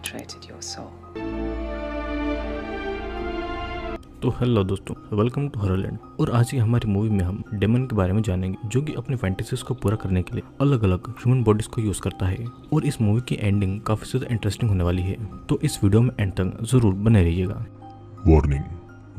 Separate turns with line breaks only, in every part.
penetrated your soul.
तो hello दोस्तों, welcome to हॉररलैंड। और आज की हमारी मूवी में हम डेमन के बारे में जानेंगे, जो कि अपने फैंटेसीज को पूरा करने के लिए अलग अलग ह्यूमन बॉडीज को यूज करता है। और इस मूवी की एंडिंग काफी ज्यादा इंटरेस्टिंग होने वाली है, तो इस वीडियो में एंड तक जरूर बने रहिएगा।
Warning,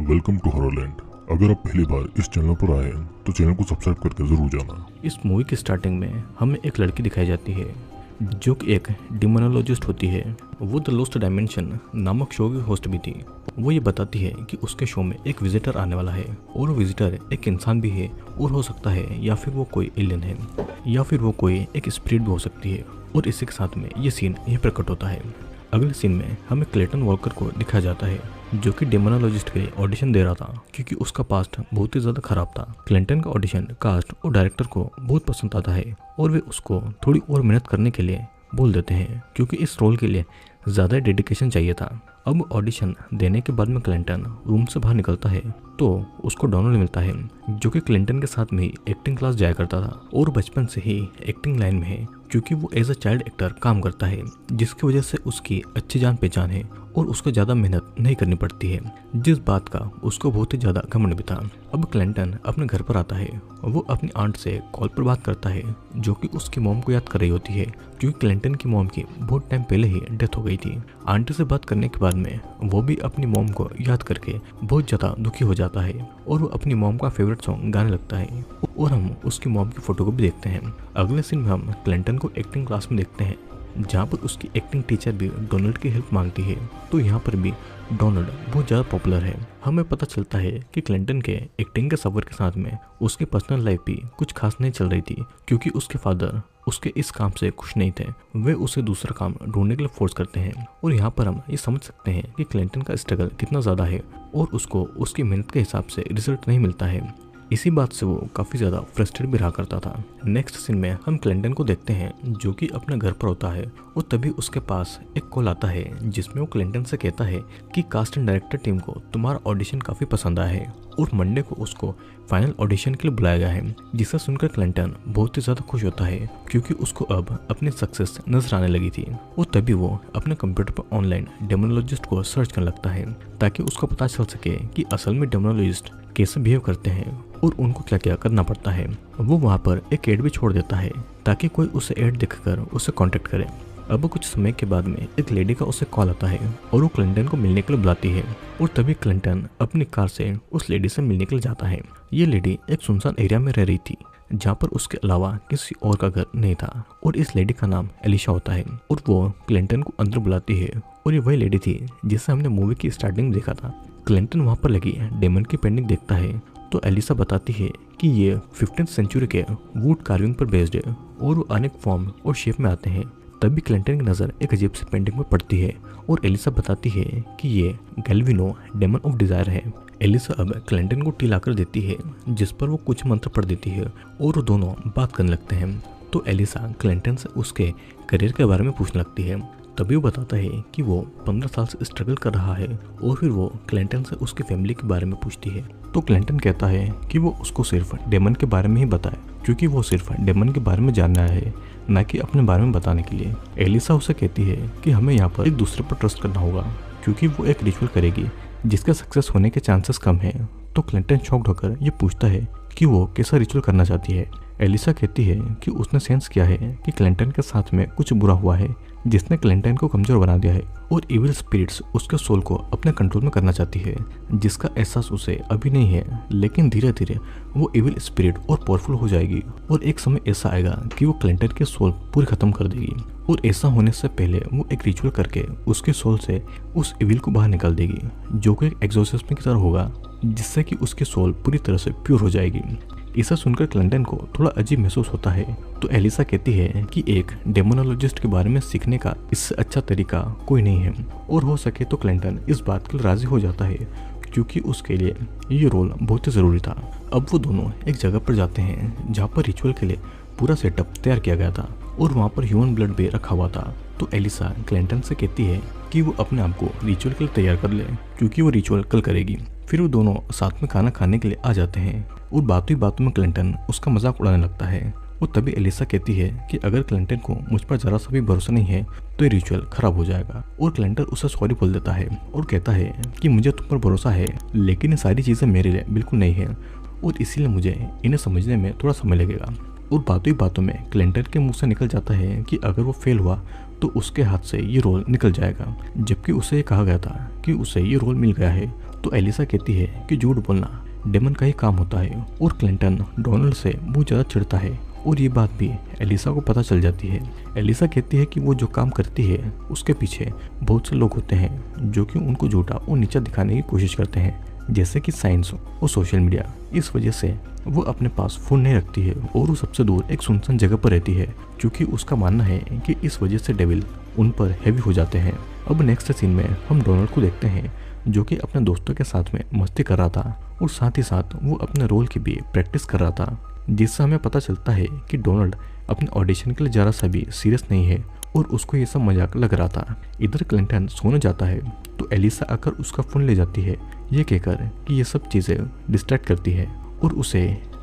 welcome to Horrorland. अगर आप पहली बार इस चैनल पर आए हैं तो चैनल को सब्सक्राइब करके जरूर जाना।
इस मूवी की स्टार्टिंग में हमें एक लड़की दिखाई जाती है जो कि एक डिमोनोलॉजिस्ट होती है। वो द लॉस्ट डायमेंशन नामक शो की होस्ट भी थी। वो ये बताती है कि उसके शो में एक विजिटर आने वाला है, और वो विजिटर एक इंसान भी है, और हो सकता है या फिर वो कोई एलियन है, या फिर वो कोई एक स्पिरिट भी हो सकती है। और इसी के साथ में ये सीन यही प्रकट होता है। अगले सीन में हमें क्लेटन वॉकर को दिखाया जाता है, जो कि डेमोनोलॉजिस्ट के लिए ऑडिशन दे रहा था, क्योंकि उसका पास्ट बहुत ही ज्यादा खराब था। क्लिंटन का ऑडिशन कास्ट और डायरेक्टर को बहुत पसंद आता है, और वे उसको थोड़ी और मेहनत करने के लिए बोल देते हैं, क्योंकि इस रोल के लिए ज़्यादा डेडिकेशन चाहिए था। अब ऑडिशन देने के बाद में क्लिंटन रूम से बाहर निकलता है तो उसको डोनाल्ड मिलता है, जो कि क्लिंटन के साथ में ही एक्टिंग क्लास जाया करता था और बचपन से ही एक्टिंग लाइन में है, क्योंकि वो एज अ चाइल्ड एक्टर काम करता है, जिसकी वजह से उसकी अच्छी जान पहचान है और उसको ज़्यादा मेहनत नहीं करनी पड़ती है, जिस बात का उसको बहुत ही ज़्यादा घमंड भी था। अब क्लिंटन अपने घर पर आता है। वो अपनी आंट से कॉल पर बात करता है, जो कि उसकी मॉम को याद कर रही होती है, क्योंकि क्लिंटन की मॉम की बहुत टाइम पहले ही डेथ हो गई थी। आंटी से बात करने के बाद में वो भी अपनी मॉम को याद करके बहुत ज़्यादा दुखी हो जाता है, और वो अपनी मॉम का फेवरेट सॉन्ग गाने लगता है, और हम उसकी मॉम की फोटो को भी देखते हैं। अगले सीन में हम क्लिंटन को एक्टिंग क्लास में देखते हैं, जहाँ पर उसकी एक्टिंग टीचर भी डोनाल्ड की हेल्प मांगती है। तो यहाँ पर भी डोनाल्ड बहुत ज़्यादा पॉपुलर है। हमें पता चलता है कि क्लिंटन के एक्टिंग के सफर के साथ में उसकी पर्सनल लाइफ भी कुछ खास नहीं चल रही थी, क्योंकि उसके फादर उसके इस काम से खुश नहीं थे। वे उसे दूसरा काम ढूंढने के लिए फोर्स करते हैं, और यहाँ पर हम ये समझ सकते हैं कि क्लिंटन का स्ट्रगल कितना ज़्यादा है, और उसको उसकी मेहनत के हिसाब से रिजल्ट नहीं मिलता है। इसी बात से वो काफ़ी ज़्यादा फ्रस्ट्रेट भी रहा करता था। नेक्स्ट सीन में हम क्लिंटन को देखते हैं, जो कि अपने घर पर होता है, और तभी उसके पास एक कॉल आता है, जिसमें वो क्लिंटन से कहता है कि कास्ट एंड डायरेक्टर टीम को तुम्हारा ऑडिशन काफ़ी पसंद आया है, और मंडे को उसको फाइनल ऑडिशन के लिए बुलाया गया है। जिसे सुनकर क्लिंटन बहुत ही ज़्यादा खुश होता है, क्योंकि उसको अब अपनी सक्सेस नजर आने लगी थी। और तभी वो अपने कंप्यूटर पर ऑनलाइन डेमोनोलॉजिस्ट को सर्च करने लगता है, ताकि उसको पता चल सके कि असल में डेमोनोलॉजिस्ट कैसे बिहेव करते हैं और उनको क्या क्या करना पड़ता है। वो वहाँ पर एक एड भी छोड़ देता है, ताकि कोई उसे एड देखकर उसे कांटेक्ट करे। अब कुछ समय के बाद में एक लेडी का उसे कॉल आता है, और वो क्लिंटन को मिलने के लिए बुलाती है, और तभी क्लिंटन अपनी कार से उस लेडी से मिलने के लिए जाता है। ये लेडी एक सुनसान एरिया में रह रही थी, जहाँ पर उसके अलावा किसी और का घर नहीं था, और इस लेडी का नाम एलिशा होता है। और वो क्लिंटन को अंदर बुलाती है, और ये वही लेडी थी जिसे हमने मूवी की स्टार्टिंग में देखा था। क्लिंटन वहाँ पर लगी डेमन की पेंटिंग देखता है, तो एलिसा बताती है कि ये 15th सेंचुरी के वुड कार्विंग पर बेस्ड है, और वो अनेक फॉर्म और शेप में आते हैं। तभी क्लिंटन की नज़र एक अजीब सी पेंटिंग में पड़ती है, और एलिसा बताती है कि ये गैल्विनो डेमन ऑफ डिजायर है। एलिसा अब क्लिंटन को टी लाकर देती है, जिस पर वो कुछ मंत्र पढ़ देती है, और वो दोनों बात करने लगते हैं। तो एलिसा क्लिंटन से उसके करियर के बारे में पूछने लगती है। तभी वो बताता है कि वो 15 साल से स्ट्रगल कर रहा है, और फिर वो क्लिंटन से उसकी फैमिली के बारे में पूछती है। तो क्लिंटन कहता है कि वो उसको सिर्फ डेमन के बारे में ही बताए, क्योंकि वो सिर्फ डेमन के बारे में जानना है, न कि अपने बारे में बताने के लिए। एलिसा उसे कहती है कि हमें यहाँ पर एक दूसरे पर ट्रस्ट करना होगा, क्योंकि वो एक रिचुअल करेगी जिसका सक्सेस होने के चांसेस कम है। तो क्लिंटन शॉक्ड होकर ये पूछता है कि वो कैसा रिचुअल करना चाहती है। एलिसा कहती है कि उसने सेंस किया है कि क्लिंटन के साथ में कुछ बुरा हुआ है, जिसने क्लिंटन को कमजोर बना दिया है, और इविल स्पिरिट्स उसके सोल को अपने कंट्रोल में करना चाहती है, जिसका एहसास उसे अभी नहीं है, लेकिन धीरे धीरे वो इविल स्पिरिट और पावरफुल हो जाएगी, और एक समय ऐसा आएगा कि वो क्लिंटन के सोल पूरी खत्म कर देगी। और ऐसा होने से पहले वो एक रिचुअल करके उसके सोल से उस इविल को बाहर निकाल देगी, जो कि एक एक्सोर्सिज्म की तरह होगा, जिससे कि उसकी सोल पूरी तरह से प्योर हो जाएगी। इसे सुनकर क्लिंटन को थोड़ा अजीब महसूस होता है। तो एलिसा कहती है कि एक डेमोनोलॉजिस्ट के बारे में सीखने का इससे अच्छा तरीका कोई नहीं है, और हो सके तो क्लिंटन इस बात के लिए राजी हो जाता है, क्योंकि उसके लिए ये रोल बहुत ही ज़रूरी था। अब वो दोनों एक जगह पर जाते हैं, जहाँ पर रिचुअल के लिए पूरा सेटअप तैयार किया गया था, और वहाँ पर ह्यूमन ब्लड भी रखा हुआ था। तो एलिसा क्लिंटन से कहती है कि वो अपने आप को रिचुअल के लिए तैयार कर ले, क्योंकि वो रिचुअल कल करेगी। फिर वो दोनों साथ में खाना खाने के लिए आ जाते हैं, और बातों ही बातों में क्लिंटन उसका मजाक उड़ाने लगता है, वो तभी एलिसा कहती है कि अगर क्लिंटन को मुझ पर जरा सा भी भरोसा नहीं है तो ये रिचुअल खराब हो जाएगा। और क्लिंटन उसे सॉरी बोल देता है और कहता है कि मुझे तुम पर भरोसा है, लेकिन ये सारी चीज़ें मेरे लिए बिल्कुल नहीं है और इसीलिए मुझे इन्हें समझने में थोड़ा समय लगेगा। और बातों ही बातों में क्लिंटन के मुंह से निकल जाता है कि अगर वो फेल हुआ तो उसके हाथ से ये रोल निकल जाएगा, जबकि उसे कहा गया था कि उसे ये रोल मिल गया है। तो एलिसा कहती है कि झूठ बोलना डेमन का ही काम होता है और क्लिंटन डोनाल्ड से बहुत ज़्यादा चिढ़ता है और ये बात भी एलिसा को पता चल जाती है। एलिसा कहती है कि वो जो काम करती है उसके पीछे बहुत से लोग होते हैं जो कि उनको झूठा और नीचा दिखाने की कोशिश करते हैं, जैसे कि साइंस और सोशल मीडिया। इस वजह से वो अपने पास फोन नहीं रखती है और वो सबसे दूर एक सुनसान जगह पर रहती है, क्योंकि उसका मानना है कि इस वजह से डेविल उन पर हैवी हो जाते हैं। अब नेक्स्ट सीन में हम डोनाल्ड को देखते हैं जो कि अपने दोस्तों के साथ में मस्ती कर रहा था और साथ ही साथ वो अपने रोल की भी प्रैक्टिस कर रहा था, जिससे हमें पता चलता है कि डोनाल्ड अपने ऑडिशन के लिए जरा सा भी सीरियस नहीं है और उसको ये सब मजाक लग रहा था। इधर क्लिंटन सोने जाता है तो एलिसा आकर उसका फोन ले जाती है, ये कहकर कि ये सब चीज़ें डिस्ट्रैक्ट करती है और उसे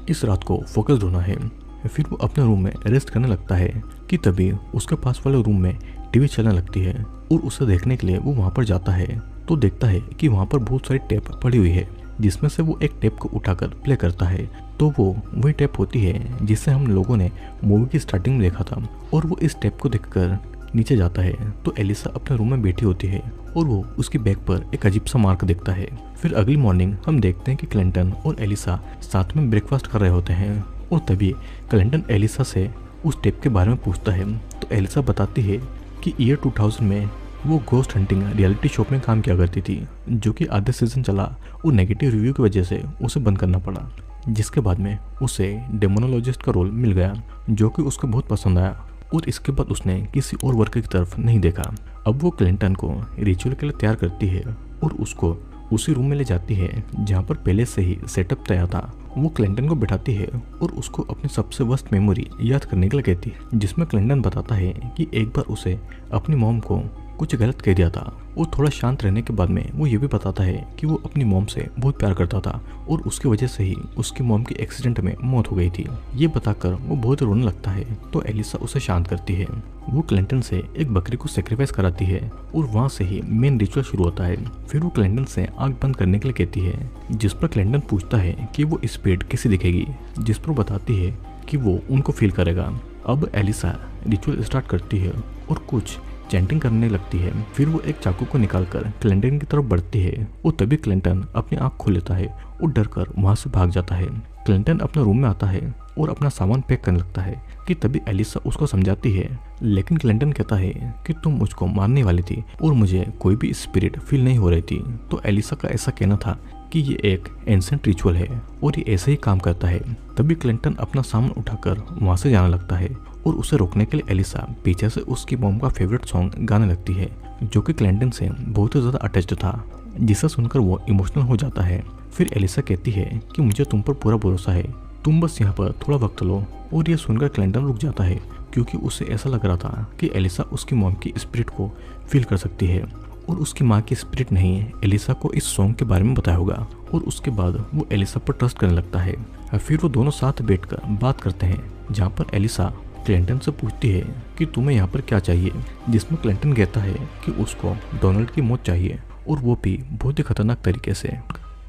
इस रात को फोकस होना है। फिर वो अपने रूम में रेस्ट करने लगता है कि तभी उसके पास वाले रूम में टीवी चलने लगती है और उसे देखने के लिए वो वहाँ पर जाता है तो देखता है कि वहाँ पर बहुत सारी टेप पड़ी हुई है, जिसमें से वो एक टेप को उठाकर प्ले करता है तो वो वही टेप होती है जिसे हम लोगों ने मूवी की स्टार्टिंग में देखा था। और वो इस टेप को देखकर नीचे जाता है तो एलिसा अपने रूम में बैठी होती है और वो उसकी बैग पर एक अजीब सा मार्क देखता है। फिर अगली मॉर्निंग हम देखते हैं कि क्लिंटन और एलिसा साथ में ब्रेकफास्ट कर रहे होते हैं और तभी क्लिंटन एलिसा से उस टेप के बारे में पूछता है तो एलिसा बताती है कि ईयर 2000 में वो घोस्ट हंटिंग रियलिटी शो में काम किया करती थी, जो कि आधे सीजन चला और नेगेटिव रिव्यू की वजह से उसे बंद करना पड़ा, जिसके बाद में उसे डेमोनोलॉजिस्ट का रोल मिल गया जो कि उसको बहुत पसंद आया और इसके बाद उसने किसी और वर्क की तरफ नहीं देखा। अब वो क्लिंटन को रिचुअल के लिए तैयार करती है और उसको उसी रूम में ले जाती है जहाँ पर पहले से ही सेटअप तैयार था। वो क्लिंटन को बिठाती है और उसको अपनी सबसे वर्स्ट मेमोरी याद करने के लिए कहती है, जिसमें क्लिंटन बताता है कि एक बार उसे अपनी मॉम को कुछ गलत कह दिया था। और थोड़ा शांत रहने के बाद में वो ये भी बताता है कि वो अपनी मॉम से बहुत प्यार करता था और उसकी वजह से ही उसकी मॉम की एक्सीडेंट में मौत हो गई थी। ये बताकर वो बहुत रोने लगता है तो एलिसा उसे शांत करती है। वो क्लिंटन से एक बकरी को सेक्रीफाइस कराती है और वहाँ से ही मेन रिचुअल शुरू होता है। फिर वो क्लिंटन से आंख बंद करने के लिए कहती है, जिस पर क्लिंटन पूछता है कि वो स्पिरिट किसे दिखेगी, जिस पर बताती है कि वो उनको फील करेगा। अब एलिसा रिचुअल स्टार्ट करती है और कुछ चैंटिंग करने लगती है। फिर वो एक चाकू को निकालकर क्लिंटन की तरफ बढ़ती है और तभी क्लिंटन अपनी आंख खोल लेता है और डरकर वहां से भाग जाता है। क्लिंटन अपने रूम में आता है और अपना सामान पैक करने लगता है कि तभी एलिसा उसको समझाती है, लेकिन क्लिंटन कहता है कि तुम मुझको मारने वाली थी और मुझे कोई भी स्पिरिट फील नहीं हो रही थी। तो एलिसा का ऐसा कहना था कि ये एक एंसेंट रिचुअल है और ये ऐसे ही काम करता है। तभी क्लिंटन अपना सामान उठाकर वहां से जाने लगता है और उसे रोकने के लिए एलिसा पीछे से उसकी मॉम का फेवरेट सॉन्ग गाने लगती है, जो कि क्लिंटन से बहुत ही ज़्यादा अटैच्ड था, जिसे सुनकर वो इमोशनल हो जाता है। फिर एलिसा कहती है कि मुझे तुम पर पूरा भरोसा है, तुम बस यहाँ पर थोड़ा वक्त लो। और ये सुनकर क्लिंटन रुक जाता है क्योंकि उसे ऐसा लग रहा था कि एलिसा उसकी मॉम की स्पिरिट को फील कर सकती है और उसकी माँ की स्पिरिट नहीं एलिसा को इस सॉन्ग के बारे में बताया होगा। और उसके बाद वो एलिसा पर ट्रस्ट करने लगता है। फिर वो दोनों साथ बैठकर बात करते हैं, जहाँ पर एलिसा क्लिंटन से पूछती है कि तुम्हें यहाँ पर क्या चाहिए, जिसमें क्लिंटन कहता है कि उसको डोनाल्ड की मौत चाहिए और वो भी बहुत ही खतरनाक तरीके से।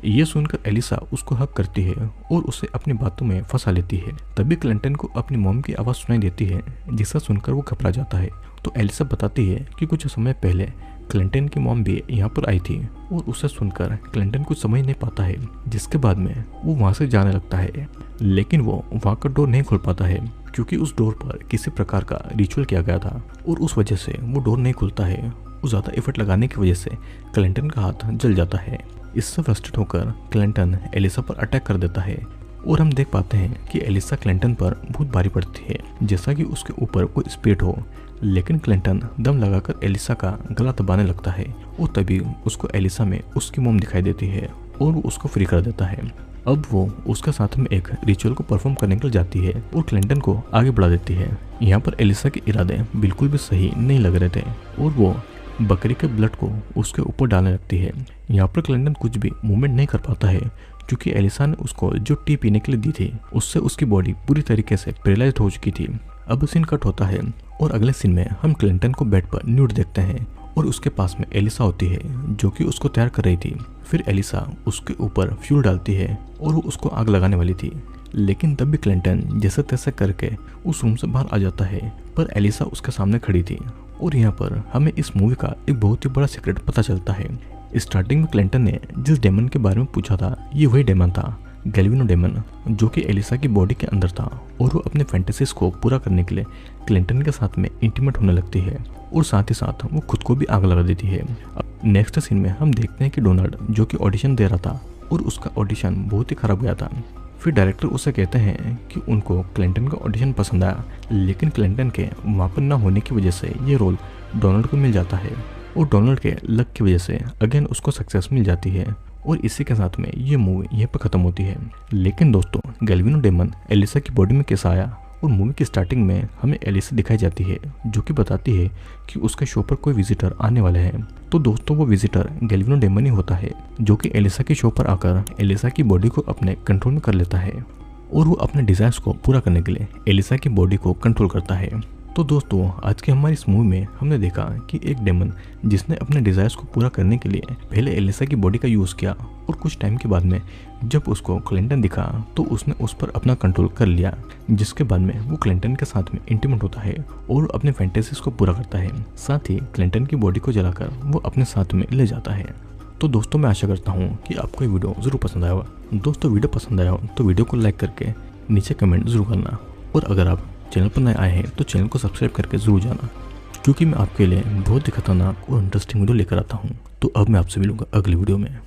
ये सुनकर एलिसा उसको हक करती है और उसे अपनी बातों में फंसा लेती है। तभी क्लिंटन को अपनी मॉम की आवाज़ सुनाई देती है, जिसे सुनकर वो घबरा जाता है। तो एलिसा बताती है कि कुछ समय पहले क्लिंटन की मॉम भी यहाँ पर आई थी और उसे सुनकर क्लिंटन कुछ समझ नहीं पाता है, जिसके बाद में वो वहाँ से जाने लगता है। लेकिन वो वहाँ का डोर नहीं खोल पाता है क्योंकि उस डोर पर किसी प्रकार का रिचुअल किया गया था और उस वजह से वो डोर नहीं खुलता है। वो ज़्यादा एफर्ट लगाने की वजह से क्लिंटन का हाथ जल जाता है। इससे फ्रस्ट्रेट होकर क्लिंटन एलिसा पर अटैक कर देता है और हम देख पाते हैं कि एलिसा क्लिंटन पर बहुत भारी पड़ती है, जैसा कि उसके ऊपर कोई स्पिरिट हो। लेकिन क्लिंटन दम लगाकर एलिसा का गला दबाने लगता है और तभी उसको एलिसा में उसकी मॉम दिखाई देती है और वो उसको फ्री कर देता है। अब वो उसके साथ में एक रिचुअल को परफॉर्म करने के लिए जाती है और क्लिंटन को आगे बढ़ा देती है। यहाँ पर एलिसा के इरादे बिल्कुल भी सही नहीं लग रहे थे और वो बकरी के ब्लड को उसके ऊपर डालने लगती है। यहाँ पर क्लिंटन कुछ भी मूवमेंट नहीं कर पाता है क्योंकि एलिसा ने उसको जो टी पीने के लिए दी थी उससे उसकी बॉडी पूरी तरीके से पैरालाइज्ड हो चुकी थी। अब सीन कट होता है और अगले सीन में हम क्लिंटन को बेड पर न्यूड देखते हैं और उसके पास में एलिसा होती है जो कि उसको तैयार कर रही थी। फिर एलिसा उसके ऊपर फ्यूल डालती है और वो उसको आग लगाने वाली थी, लेकिन तब भी क्लिंटन जैसे तैसे करके उस रूम से बाहर आ जाता है, पर एलिसा उसके सामने खड़ी थी। और यहाँ पर हमें इस मूवी का एक बहुत ही बड़ा सीक्रेट पता चलता है। स्टार्टिंग में क्लिंटन ने जिस डेमन के बारे में पूछा था ये वही डेमन था, गैल्विनो डेमन, जो कि एलिसा की बॉडी के अंदर था और वो अपने फैंटेसीज को पूरा करने के लिए क्लिंटन के साथ में इंटीमेट होने लगती है और साथ ही साथ वो खुद को भी आग लगा देती है। नेक्स्ट सीन में हम देखते हैं कि डोनाल्ड जो कि ऑडिशन दे रहा था और उसका ऑडिशन बहुत ही खराब गया था। फिर डायरेक्टर उसे कहते हैं कि उनको क्लिंटन का ऑडिशन पसंद आया, लेकिन क्लिंटन के वहाँ पर न होने की वजह से ये रोल डोनाल्ड को मिल जाता है और डोनाल्ड के लक की वजह से अगेन उसको सक्सेस मिल जाती है और इसी के साथ में ये मूवी यहीं पर खत्म होती है। लेकिन दोस्तों गैल्विनो डेमन एलिसा की बॉडी में कैसा आया? और मूवी की स्टार्टिंग में हमें एलिसा दिखाई जाती है जो कि बताती है कि उसके शो पर कोई विजिटर आने वाले हैं। तो दोस्तों वो विजिटर गैल्विनो डेमन ही होता है जो कि एलिसा के शो पर आकर एलिसा की बॉडी को अपने कंट्रोल में कर लेता है और वो अपने डिजायर्स को पूरा करने के लिए एलिसा की बॉडी को कंट्रोल करता है। तो दोस्तों आज की हमारी इस मूवी में हमने देखा कि एक डेमन जिसने अपने डिजायर्स को पूरा करने के लिए पहले एलिसा की बॉडी का यूज़ किया और कुछ टाइम के बाद में जब उसको क्लिंटन दिखा तो उसने उस पर अपना कंट्रोल कर लिया, जिसके बाद में वो क्लिंटन के साथ में इंटीमेट होता है और अपने फैंटेसीज को पूरा करता है। साथ ही क्लिंटन की बॉडी को जलाकर वो अपने साथ में ले जाता है। तो दोस्तों मैं आशा करता हूँ कि आपको ये वीडियो ज़रूर पसंद आया होगा। दोस्तों वीडियो पसंद आया हो तो वीडियो को लाइक करके नीचे कमेंट ज़रूर करना और अगर आप चैनल पर नए आए हैं तो चैनल को सब्सक्राइब करके ज़रूर जाना, क्योंकि मैं आपके लिए बहुत ही खतरनाक और इंटरेस्टिंग वीडियो लेकर आता हूँ। तो अब मैं आपसे मिलूंगा अगली वीडियो में।